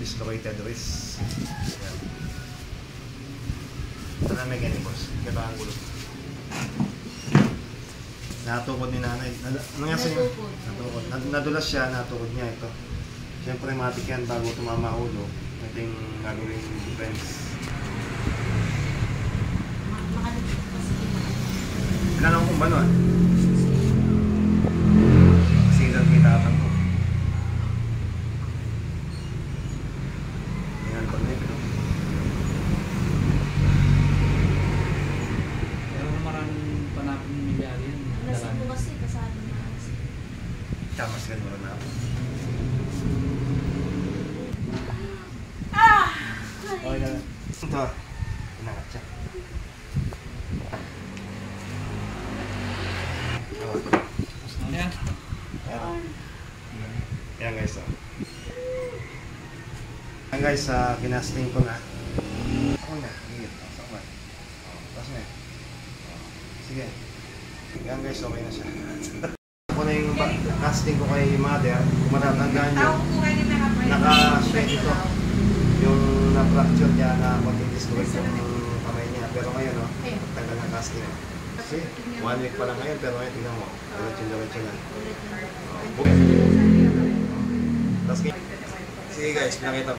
dislocated wrist. Yan. Sana may ganyan boss. Ganda ang gulo. Natukod ni nanay. Ano nga sa'yo? Natukod. Nadulas siya, natukod niya ito. Siyempre matik yan bago tumama ulo. Ito yung gagawin defense. Ilan ang kumbano ah? Sigat kitatan ko. Ayan, pag-nip. Pero maraming panapin ng milyari yan. Lasing ko kasi, kasado na. Kamas ka naman na ako. Okay na. Ito. Inangat siya. Ayan. Ayan guys. Ayan guys, kinasting ko na. Ako na. Higit. Sakman. Tapos na. Sige. Ayan guys, okay na siya. Ako na yung casting ko kay mother. Kung matatandaan nyo, naka-sweat ito. Yung na-fracture niya na konting disconnect yung kamay niya. Pero ngayon, tanggal ng casting. Kasi 1 week pa lang ngayon, pero ngayon tingnan mo. Diretso na. Tapos, sige guys, pinakita